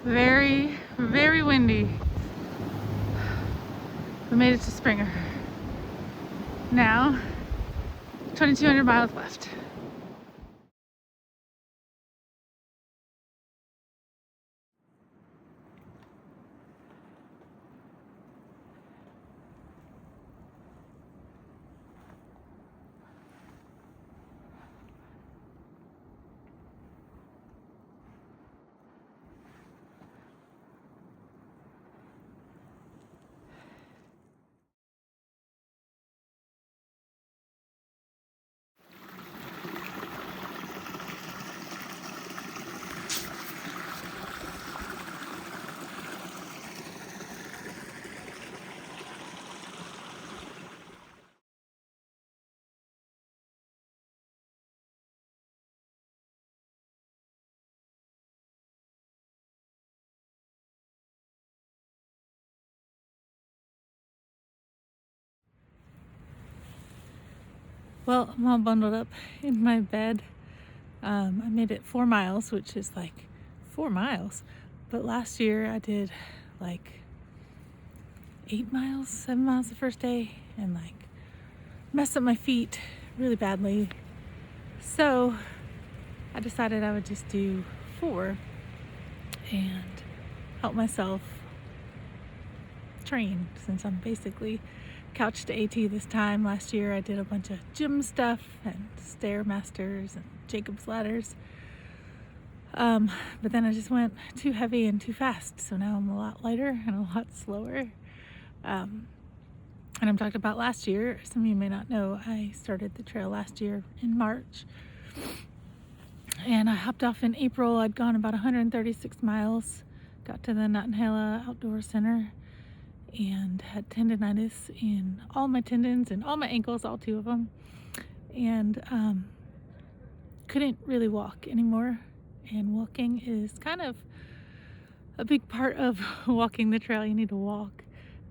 Very, very windy. We made it to Springer. Now, 2,200 miles left. Well, I'm all bundled up in my bed. I made it 4 miles, which is like 4 miles. But last year I did like 8 miles, 7 miles the first day, and like messed up my feet really badly. So I decided I would just do 4 and help myself train, since I'm basically couch to AT this time. Last year I did a bunch of gym stuff and Stairmasters and Jacob's ladders. But then I just went too heavy and too fast. So now I'm a lot lighter and a lot slower. And I'm talking about last year. Some of you may not know, I started the trail last year in March. And I hopped off in April. I'd gone about 136 miles, got to the Nantahala Outdoor Center, and had tendonitis in all my tendons and all my ankles, all 2 of them. And couldn't really walk anymore. And walking is kind of a big part of walking the trail. You need to walk.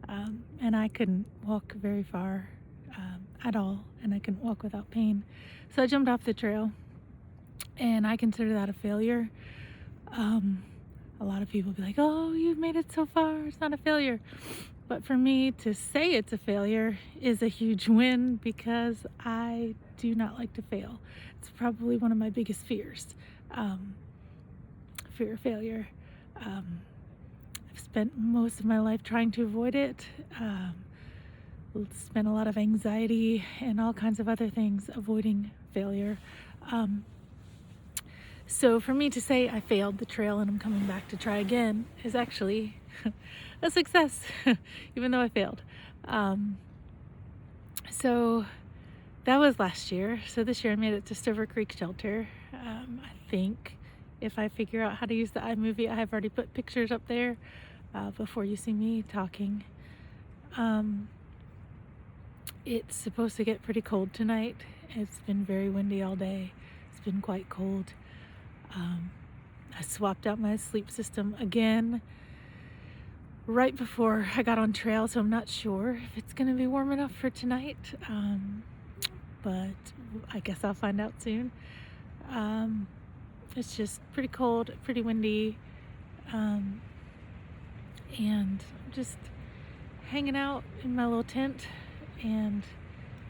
And I couldn't walk very far at all, and I couldn't walk without pain. So I jumped off the trail, and I consider that a failure. A lot of people be like, oh, you've made it so far, it's not a failure. But for me to say it's a failure is a huge win, because I do not like to fail. It's probably one of my biggest fears, fear of failure. I've spent most of my life trying to avoid it. Spent a lot of anxiety and all kinds of other things avoiding failure. So for me to say I failed the trail and I'm coming back to try again is actually a success, even though I failed. So that was last year. So this year I made it to Silver Creek Shelter. I think if I figure out how to use the iMovie, I have already put pictures up there before you see me talking. It's supposed to get pretty cold tonight. It's been very windy all day. It's been quite cold. I swapped out my sleep system again right before I got on trail, so I'm not sure if it's going to be warm enough for tonight, but I guess I'll find out soon. It's just pretty cold, pretty windy, and I'm just hanging out in my little tent, and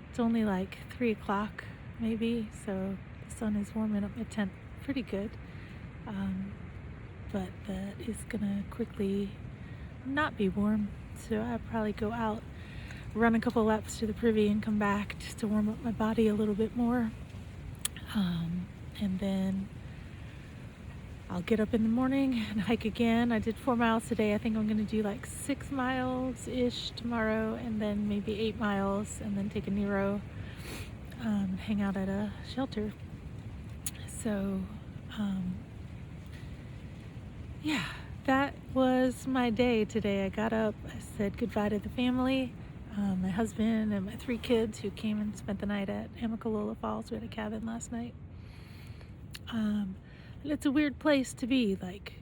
it's only like 3 o'clock maybe, so the sun is warming up my tent pretty good. But that is gonna quickly not be warm, so I'll probably go out, run a couple laps to the privy, and come back just to warm up my body a little bit more. And then I'll get up in the morning and hike again. I did 4 miles today. I think I'm gonna do like 6 miles ish tomorrow, and then maybe 8 miles, and then take a Nero, hang out at a shelter. So yeah, that was my day today. I got up, I said goodbye to the family, my husband and my 3 kids who came and spent the night at Amicalola Falls. We had a cabin last night. And it's a weird place to be. Like,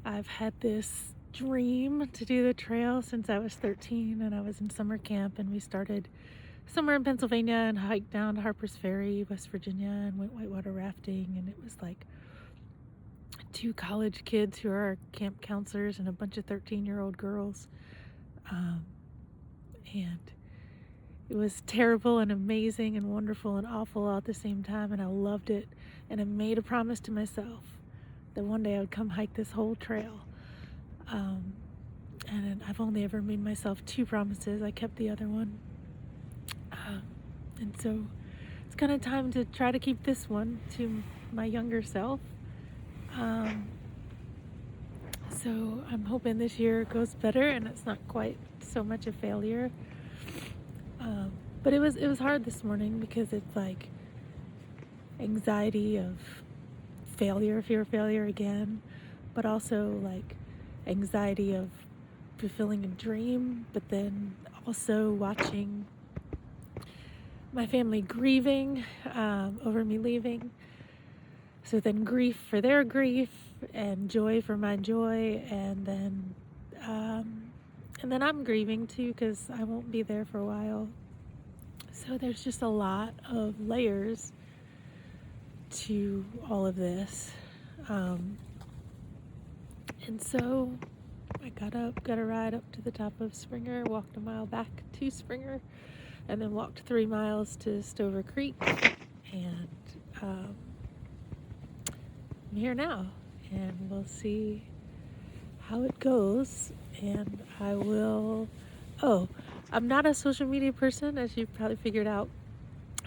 I've had this dream to do the trail since I was 13, and I was in summer camp, and we started somewhere in Pennsylvania and hiked down to Harper's Ferry, West Virginia, and went whitewater rafting, and it was like 2 college kids who are camp counselors and a bunch of 13-year-old girls. And it was terrible and amazing and wonderful and awful all at the same time, and I loved it. And I made a promise to myself that one day I would come hike this whole trail. And I've only ever made myself 2 promises. I kept the other one. And so it's kind of time to try to keep this one to my younger self. So I'm hoping this year goes better and it's not quite so much a failure. But it was hard this morning because it's like anxiety of failure, fear of failure again, but also like anxiety of fulfilling a dream, but then also watching my family grieving over me leaving. So then grief for their grief and joy for my joy, and then I'm grieving too because I won't be there for a while. So there's just a lot of layers to all of this. And so I got a ride up to the top of Springer, walked a mile back to Springer, and then walked 3 miles to Stover Creek. And I'm here now, and we'll see how it goes. And I'm not a social media person, as you've probably figured out.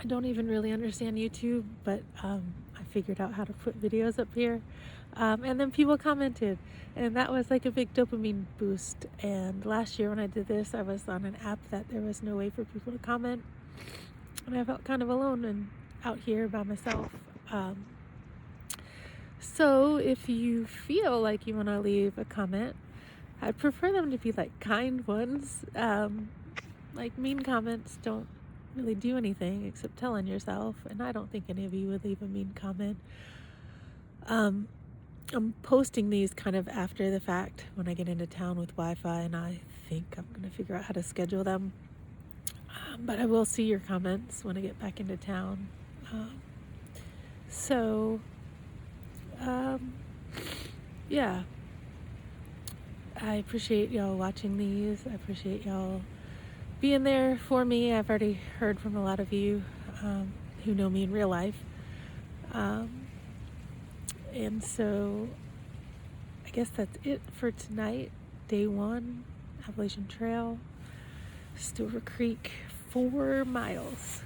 I don't even really understand YouTube, but I figured out how to put videos up here. And then people commented, and that was like a big dopamine boost. And last year when I did this, I was on an app that there was no way for people to comment, and I felt kind of alone and out here by myself. So if you feel like you want to leave a comment, I'd prefer them to be like kind ones. Like mean comments don't really do anything except telling yourself, and I don't think any of you would leave a mean comment. I'm posting these kind of after the fact when I get into town with Wi-Fi, and I think I'm going to figure out how to schedule them. But I will see your comments when I get back into town. Yeah. I appreciate y'all watching these. I appreciate y'all being there for me. I've already heard from a lot of you who know me in real life. And so I guess that's it for tonight. Day 1, Appalachian Trail, Stover Creek, 4 miles.